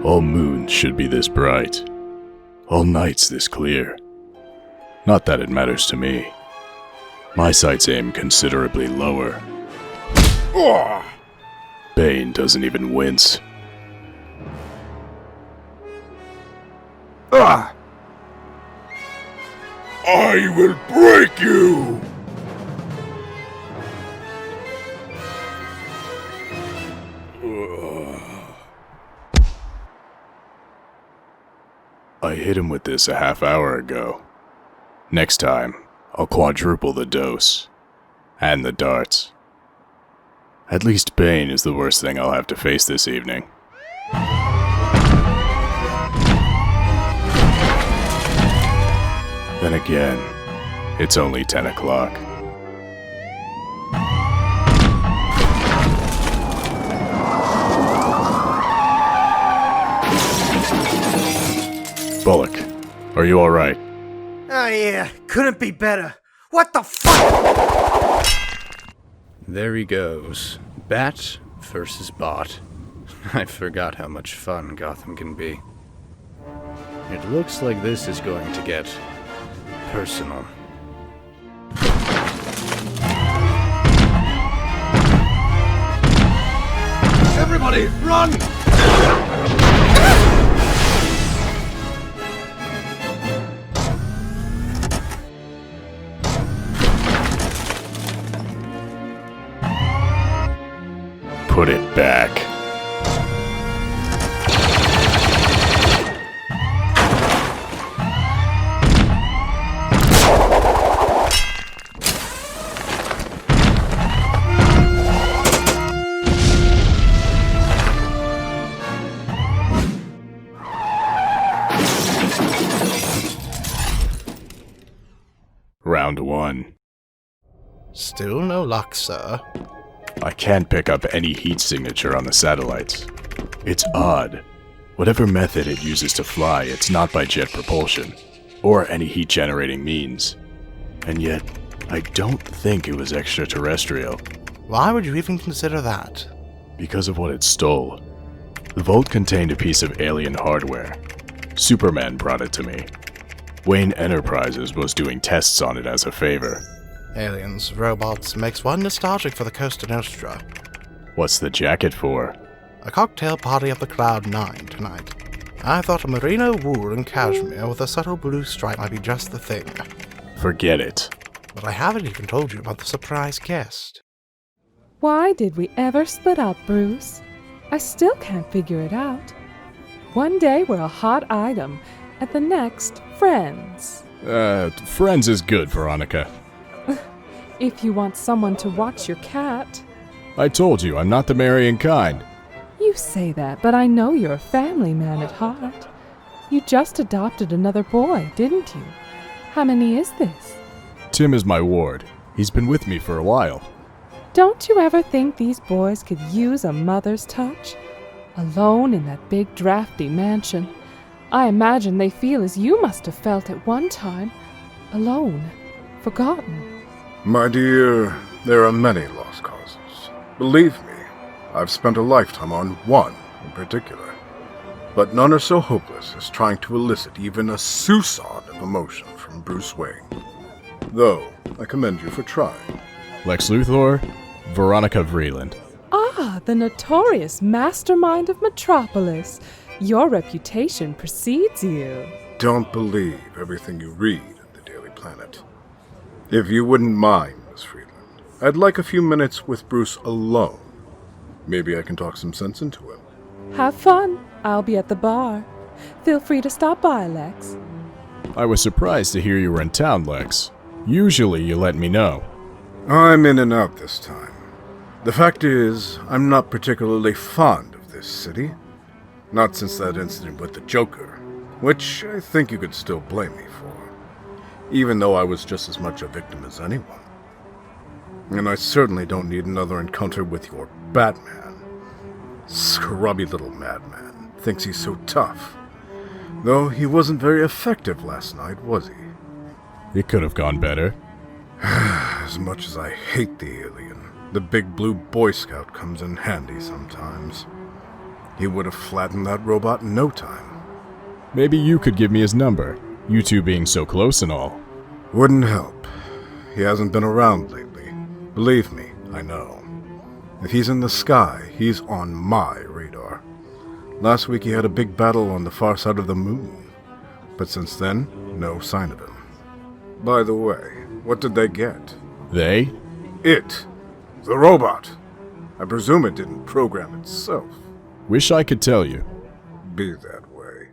All moons should be this bright. All nights this clear. Not that it matters to me. My sights aim considerably lower. Bane doesn't even wince. I will break you! I hit him with this a half hour ago. Next time, I'll quadruple the dose. And the darts. At least Bane is the worst thing I'll have to face this evening. Then again, it's only 10 o'clock. Bullock, are you alright? Oh yeah, couldn't be better. What the fuck? There he goes. Bat versus bot. I forgot how much fun Gotham can be. It looks like this is going to get personal. Everybody, run! Put it back. Round 1. Still no luck, sir. I can't pick up any heat signature on the satellites. It's odd. Whatever method it uses to fly, it's not by jet propulsion, or any heat-generating means. And yet, I don't think it was extraterrestrial. Why would you even consider that? Because of what it stole. The vault contained a piece of alien hardware. Superman brought it to me. Wayne Enterprises was doing tests on it as a favor. Aliens, robots, makes one nostalgic for the Costa Nostra. What's the jacket for? A cocktail party up the Cloud 9 tonight. I thought a merino wool and cashmere with a subtle blue stripe might be just the thing. Forget it. But I haven't even told you about the surprise guest. Why did we ever split up, Bruce? I still can't figure it out. One day we're a hot item, and the next, friends. Friends is good, Veronica. If you want someone to watch your cat. I told you, I'm not the marrying kind. You say that, but I know you're a family man at heart. You just adopted another boy, didn't you? How many is this? Tim is my ward. He's been with me for a while. Don't you ever think these boys could use a mother's touch? Alone in that big drafty mansion. I imagine they feel as you must have felt at one time. Alone. Forgotten. My dear, there are many lost causes. Believe me, I've spent a lifetime on one in particular. But none are so hopeless as trying to elicit even a sousade of emotion from Bruce Wayne. Though, I commend you for trying. Lex Luthor, Veronica Vreeland. Ah, the notorious mastermind of Metropolis. Your reputation precedes you. Don't believe everything you read in the Daily Planet. If you wouldn't mind, Miss Vreeland, I'd like a few minutes with Bruce alone. Maybe I can talk some sense into him. Have fun. I'll be at the bar. Feel free to stop by, Lex. I was surprised to hear you were in town, Lex. Usually you let me know. I'm in and out this time. The fact is, I'm not particularly fond of this city. Not since that incident with the Joker, which I think you could still blame me for. Even though I was just as much a victim as anyone. And I certainly don't need another encounter with your Batman. Scrubby little madman. Thinks he's so tough. Though he wasn't very effective last night, was he? It could have gone better. As much as I hate the alien, the big blue Boy Scout comes in handy sometimes. He would have flattened that robot in no time. Maybe you could give me his number, you two being so close and all. Wouldn't help. He hasn't been around lately. Believe me, I know. If he's in the sky, he's on my radar. Last week he had a big battle on the far side of the moon. But since then, no sign of him. By the way, what did they get? They? It. The robot. I presume it didn't program itself. Wish I could tell you. Be that way.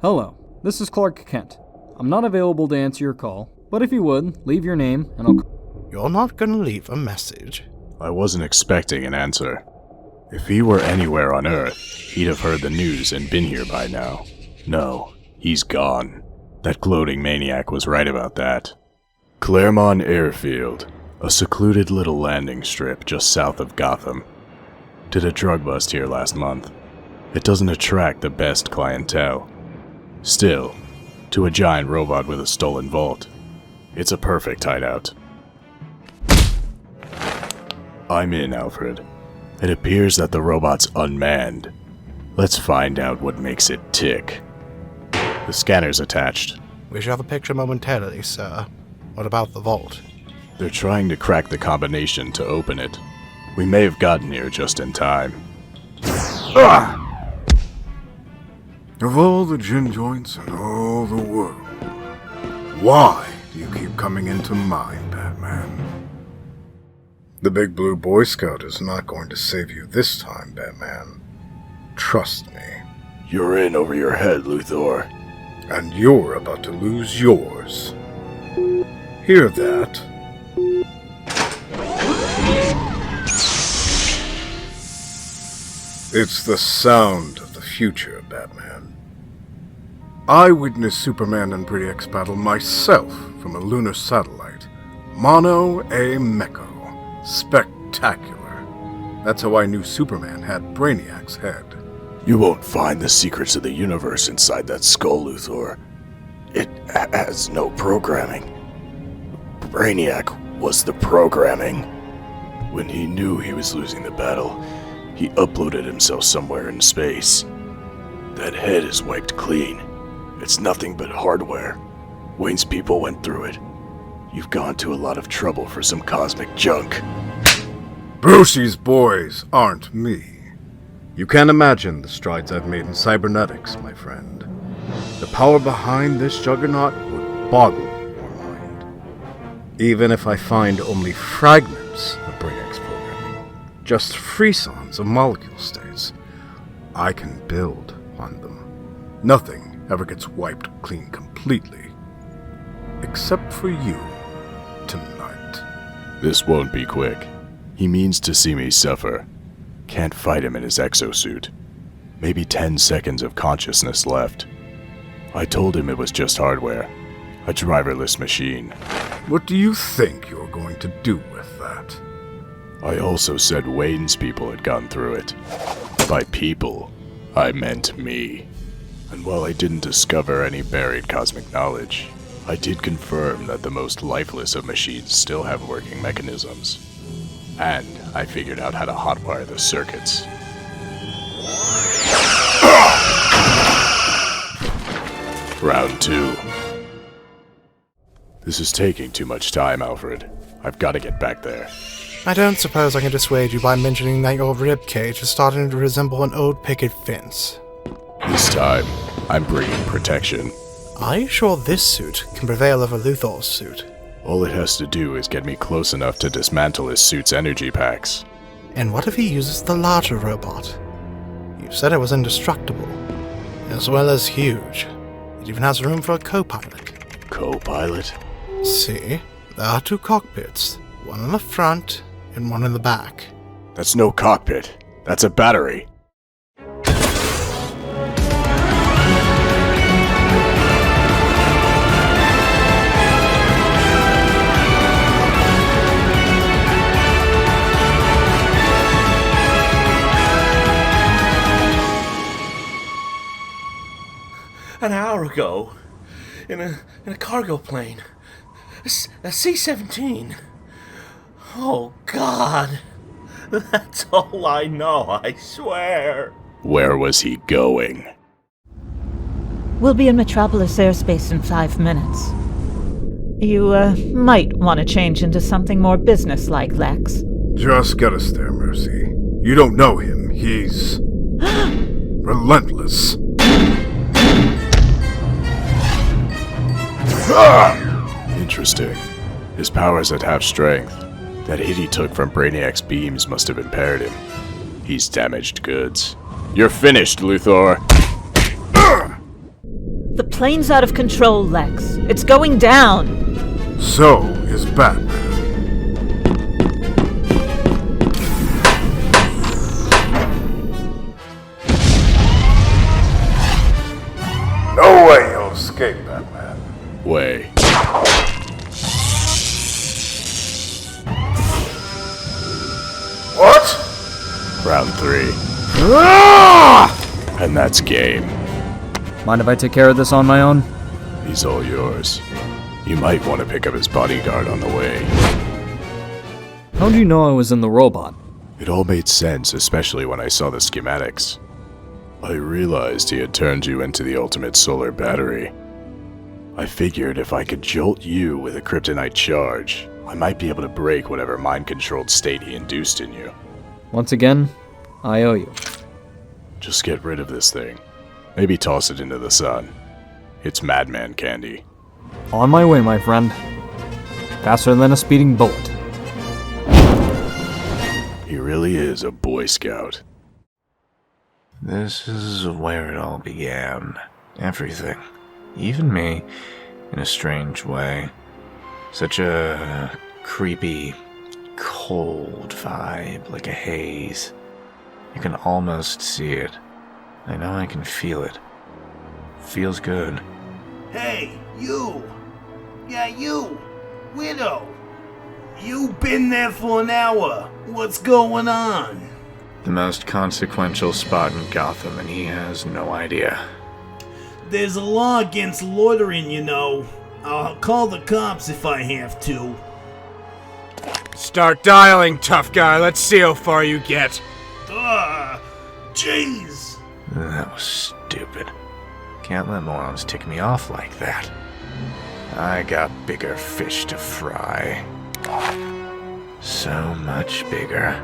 Hello, this is Clark Kent. I'm not available to answer your call, but if you would, leave your name and I'll... You're not gonna leave a message? I wasn't expecting an answer. If he were anywhere on Earth, he'd have heard the news and been here by now. No, he's gone. That gloating maniac was right about that. Claremont Airfield, a secluded little landing strip just south of Gotham. Did a drug bust here last month. It doesn't attract the best clientele. Still, to a giant robot with a stolen vault, it's a perfect hideout. I'm in, Alfred. It appears that the robot's unmanned. Let's find out what makes it tick. The scanner's attached. We shall have a picture momentarily, sir. What about the vault? They're trying to crack the combination to open it. We may have gotten here just in time. Of all the gin joints in all the world, why do you keep coming into mine, Batman? The big blue Boy Scout is not going to save you this time, Batman. Trust me. You're in over your head, Luthor. And you're about to lose yours. Hear that? It's the sound of the future, Batman. I witnessed Superman and Pretty X battle myself from a lunar satellite. Mono a Mecco. Spectacular. That's how I knew Superman had Brainiac's head. You won't find the secrets of the universe inside that skull, Luthor. It has no programming. Brainiac was the programming. When he knew he was losing the battle, he uploaded himself somewhere in space. That head is wiped clean. It's nothing but hardware. Wayne's people went through it. You've gone to a lot of trouble for some cosmic junk. Brucey's boys aren't me. You can't imagine the strides I've made in cybernetics, my friend. The power behind this juggernaut would boggle your mind. Even if I find only fragments of Brainiac's programming, just frisons of molecule states, I can build on them. Nothing ever gets wiped clean completely. Except for you, tonight. This won't be quick. He means to see me suffer. Can't fight him in his exosuit. Maybe 10 seconds of consciousness left. I told him it was just hardware. A driverless machine. What do you think you're going to do with that? I also said Wayne's people had gone through it. By people, I meant me. And while I didn't discover any buried cosmic knowledge, I did confirm that the most lifeless of machines still have working mechanisms. And I figured out how to hotwire the circuits. Round 2. This is taking too much time, Alfred. I've got to get back there. I don't suppose I can dissuade you by mentioning that your ribcage is starting to resemble an old picket fence. This time, I'm bringing protection. Are you sure this suit can prevail over Luthor's suit? All it has to do is get me close enough to dismantle his suit's energy packs. And what if he uses the larger robot? You said it was indestructible, as well as huge. It even has room for a co-pilot. Co-pilot? See, there are 2 cockpits, one in the front and one in the back. That's no cockpit. That's a battery. An hour ago, in a cargo plane, a C-17. Oh, God. That's all I know, I swear. Where was he going? We'll be in Metropolis airspace in 5 minutes. You, might want to change into something more businesslike, Lex. Just get us there, Mercy. You don't know him. He's... relentless. Interesting. His powers at half strength. That hit he took from Brainiac's beams must have impaired him. He's damaged goods. You're finished, Luthor! The plane's out of control, Lex. It's going down. So is Batman. No way you'll escape, Batman. Way. What? Round 3. And that's game. Mind if I take care of this on my own? He's all yours. You might want to pick up his bodyguard on the way. How'd you know I was in the robot? It all made sense, especially when I saw the schematics. I realized he had turned you into the ultimate solar battery. I figured if I could jolt you with a kryptonite charge, I might be able to break whatever mind-controlled state he induced in you. Once again, I owe you. Just get rid of this thing. Maybe toss it into the sun. It's madman candy. On my way, my friend. Faster than a speeding bullet. He really is a Boy Scout. This is where it all began. Everything. Even me, in a strange way. Such a creepy, cold vibe, like a haze. You can almost see it. I know I can feel it. Feels good. Hey, you! Yeah, you! Widow! You been there for an hour. What's going on? The most consequential spot in Gotham, and he has no idea. There's a law against loitering, you know. I'll call the cops if I have to. Start dialing, tough guy. Let's see how far you get. Jeez! That was stupid. Can't let morons tick me off like that. I got bigger fish to fry. So much bigger.